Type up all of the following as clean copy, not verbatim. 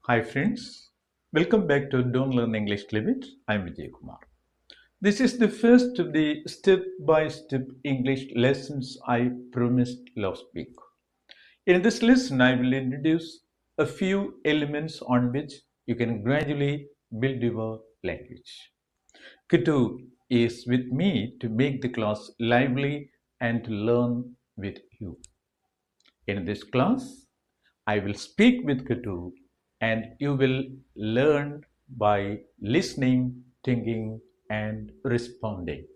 Hi friends, welcome back to Don't Learn English Limit. I'm Vijay Kumar. This is the first of the step-by-step English lessons I promised last week. In this lesson, I will introduce a few elements on which you can gradually build your language. Kitu is with me to make the class lively and to learn with you. In this class, I will speak with Katu and you will learn by listening, thinking, and responding.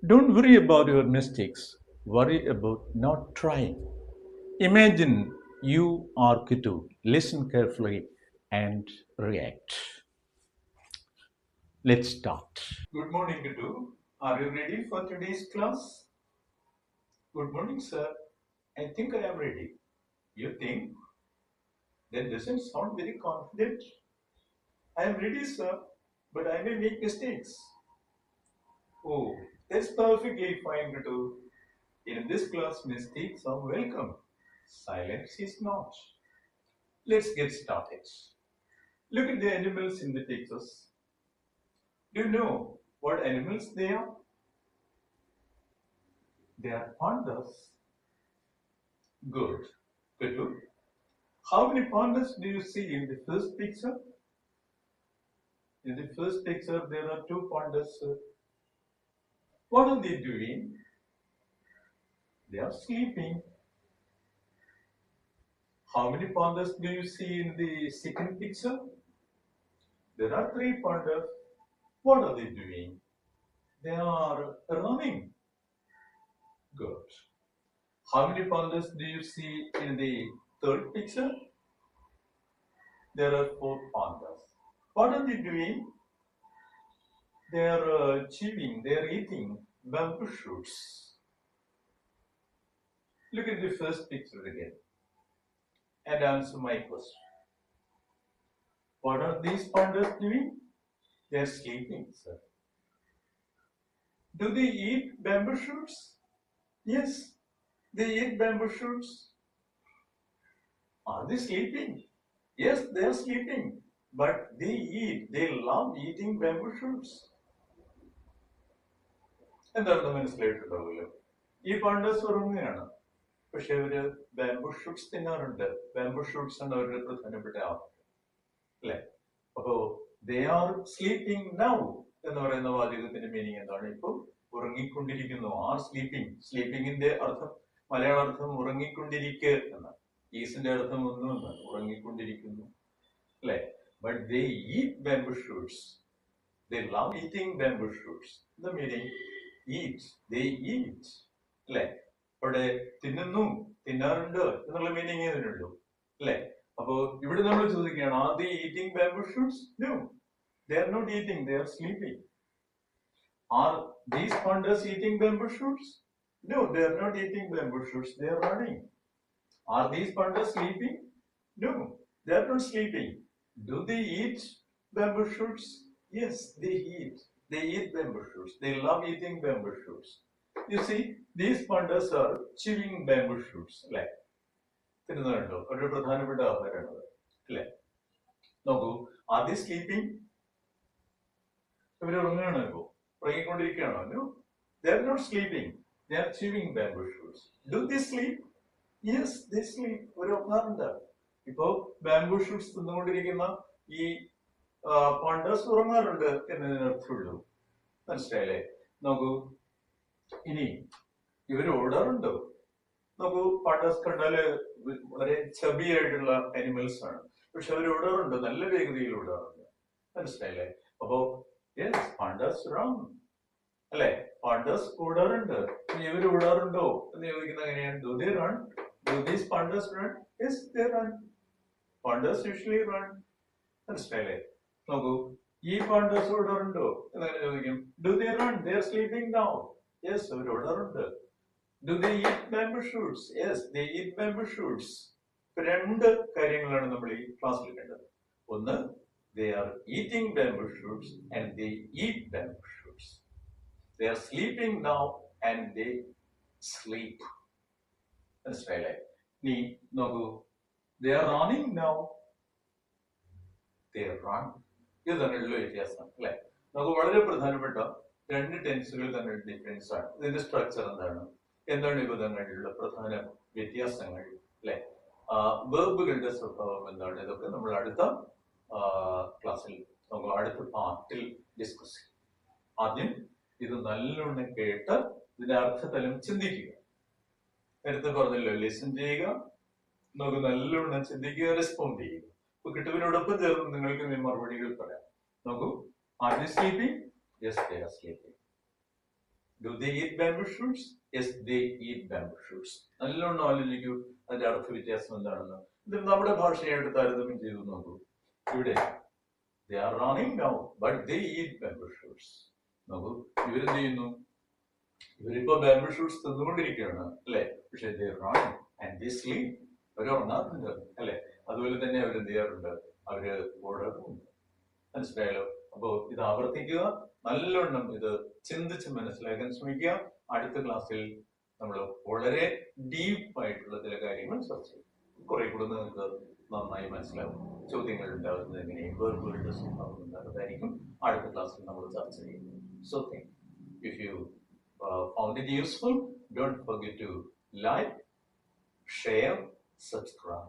Don't worry about your mistakes, worry about not trying. Imagine you are Kitu. Listen carefully and react. Let's start. Good morning, Kitu. Are you ready for today's class? Good morning, sir. I think I am ready. You think? That doesn't sound very confident. I am ready, sir, but I may make mistakes. Oh, that's perfectly fine to do. In this class, mistakes are welcome. Silence is not. Let's get started. Look at the animals in the Texas. Do you know what animals they are? They are pandas. Good. Good. How many pandas do you see in the first picture? In the first picture, there are two pandas. What are they doing? They are sleeping. How many pandas do you see in the second picture? There are three pandas. What are they doing? They are running. Good. How many pandas do you see in the third picture? There are four pandas. What are they doing? They are chewing, they are eating bamboo shoots. Look at the first picture again and answer my question. What are these pandas doing? They are sleeping, sir. Do they eat bamboo shoots? Yes, they eat bamboo shoots. Are they sleeping? Yes, they are sleeping. But they eat, they love eating bamboo shoots. എന്താണെന്ന് മനസ്സിലായിട്ടുണ്ടാവുമല്ലോ ഈ പാണ്ടസ് ഉറങ്ങുകയാണ് പക്ഷെ അവര് bamboo shoots തിന്നാറുണ്ട് bamboo shoots ആണ് അവരുടെ പ്രധാനപ്പെട്ട ആഹാരം അല്ലെ അപ്പോ ദേ ആർ സ്ലീപ്പിംഗ് നൗ എന്ന് പറയുന്ന വാചകത്തിന്റെ മീനിങ് എന്താണ് ഇപ്പൊ ഉറങ്ങിക്കൊണ്ടിരിക്കുന്നു ആർ സ്ലീപ്പിംഗ് സ്ലീപ്പിംഗിന്റെ അർത്ഥം മലയാള അർത്ഥം ഉറങ്ങിക്കൊണ്ടിരിക്കുക എന്നാണ് ഈസിന്റെ അർത്ഥം ഒന്നും എന്നാണ് ഉറങ്ങിക്കൊണ്ടിരിക്കുന്നു അല്ലെ but they eat bamboo shoots they love eating bamboo shoots the meaning eat they eat അല്ലെ അവിടെ തിന്നുന്നു തിന്നാറുണ്ട് എന്നുള്ള മീനിങ് ഇതിനുള്ളൂ അല്ലെ അപ്പോ ഇവിടെ നമ്മൾ ചോദിക്കുകയാണ് are they eating bamboo shoots no they are not eating they are sleeping are these pandas eating bamboo shoots? No, they are not eating bamboo shoots, they are running. Are these pandas sleeping? No, they are not sleeping. Do they eat bamboo shoots? Yes, they eat. They eat bamboo shoots. They love eating bamboo shoots. You see, these pandas are chewing bamboo shoots. Like, തിരുന്നുണ്ടോ ഒരു പ്രധാനപ്പെട്ട ആഹാരമാണ് അല്ലെ നോക്കൂ are the sleeping ഇവര് ഉറങ്ങുകയാണോ ഇപ്പോ ഉറങ്ങിക്കൊണ്ടിരിക്കുകയാണോ no they are not sleeping they are chewing bamboo shoots. Do they sleep? Yes, they sleep. ഒരു ഉറങ്ങാറുണ്ട് ഇപ്പോ ബാംബൂ ഷൂട്ട്സ് തിന്നുകൊണ്ടിരിക്കുന്ന ഈ പാണ്ടസ് ഉറങ്ങാറുണ്ട് എന്നതിനർത്ഥമുള്ളൂ മനസ്സിലായില്ലേ നോക്കൂ ഇനി ഇവര് ഓടാറുണ്ടോ നോക്കൂ പാണ്ടസ് കണ്ടാല് വളരെ ചബിയായിട്ടുള്ള അനിമൽസ് ആണ് പക്ഷെ അവർ ഓടാറുണ്ട് നല്ല വേഗതയിൽ ഓടാറുണ്ട് മനസ്സിലായില്ലേ അപ്പോ യെസ് പാണ്ടസ് റൺ അല്ലെ പാണ്ടസ് ഓടാറുണ്ട് ഇവര് ഓടാറുണ്ടോ എന്ന് ചോദിക്കുന്നത് എങ്ങനെയാണ് do they run do these pandas run yes they run pandas usually run മനസ്സിലായില്ലേ നോക്കൂ ഈ പാണ്ടസ് ഓടാറുണ്ടോ എന്നങ്ങനെ ചോദിക്കും do they run they are sleeping now yes അവർ ഓടാറുണ്ട് do they eat bamboo shoots yes they eat bamboo shoots രണ്ട് കാര്യങ്ങളാണ് നമ്മൾ ഈ ക്ലാസ്സിൽ കണ്ടത് ഒന്ന് they are eating bamboo shoots and they eat bamboo shoots they are sleeping now and they sleep മനസ്സിലായില്ലേ നീ നോക്കൂ they are running now they run. ഇത് തമ്മിലുള്ള വ്യത്യാസം അല്ലെ. നമുക്ക് വളരെ പ്രധാനപ്പെട്ട രണ്ട് ടെൻസുകൾ തമ്മിലുള്ള ഡിഫറൻസ് ആണ്. ഇതിന്റെ സ്ട്രക്ചർ എന്താണ് ഇവ തമ്മിലുള്ള പ്രധാന വ്യത്യാസങ്ങൾ അല്ലെ. വെർബുകളുടെ സ്വഭാവം എന്താണ്, ഇതൊക്കെ നമ്മൾ അടുത്ത ക്ലാസ്സിൽ നമുക്ക് അടുത്ത പാർട്ടിൽ ഡിസ്കസ് ചെയ്യും. ആദ്യം ഇത് നല്ലോണം കേട്ട് ഇതിന്റെ അർത്ഥതലം ചിന്തിക്കുക. നേരത്തെ പറഞ്ഞല്ലോ, ലിസൺ ചെയ്യുക, നമുക്ക് നല്ലോണം ചിന്തിക്കുക, റെസ്പോണ്ട് ചെയ്യുക. അപ്പൊ കിട്ടുവിനോടൊപ്പം ചേർന്ന് നിങ്ങൾക്ക് മറുപടികൾ പറയാം. നോക്കൂ, are they sleeping? Yes, they are sleeping. Do they eat bamboo shoots? Yes, they eat bamboo shoots. നല്ലോണം ആലോചിക്കൂ അതിന്റെ അർത്ഥ വ്യത്യാസം എന്താണെന്ന്. ഇത് നമ്മുടെ ഭാഷയായിട്ട് താരതമ്യം ചെയ്തു നോക്കൂ. ഇവിടെ they are running now, but they eat bamboo shoots. നോക്കൂ, ഇവരെന്ത് ചെയ്യുന്നു? ഇവരിപ്പോ ബാംബൂ ഷൂട്ട്സ് തിന്നുകൊണ്ടിരിക്കുകയാണ് അല്ലെ, പക്ഷെ they run and they sleep. അവർ ഉറങ്ങാറുണ്ട് അല്ലെ. അതുപോലെ തന്നെ അവർ എന്ത് ചെയ്യാറുണ്ട്? അവര് ഓടാറുമുണ്ട്. മനസ്സിലായല്ലോ? അപ്പോ ഇത് ആവർത്തിക്കുക, നല്ലോണം ഇത് ചിന്തിച്ച് മനസ്സിലാക്കാൻ ശ്രമിക്കുക. അടുത്ത ക്ലാസ്സിൽ നമ്മൾ വളരെ ഡീപ്പായിട്ടുള്ള ചില കാര്യങ്ങൾ ചർച്ച ചെയ്യും. കുറെ കൂടെ നിങ്ങൾക്ക് നന്നായി മനസ്സിലാവും. ചോദ്യങ്ങൾ ഉണ്ടാകുന്നത് എങ്ങനെയും വെർബുകളുടെ സ്വഭാവം ഉണ്ടാകുന്നതായിരിക്കും അടുത്ത ക്ലാസ്സിൽ നമ്മൾ ചർച്ച ചെയ്യും. So think, if you found it useful, don't forget to like, share, subscribe.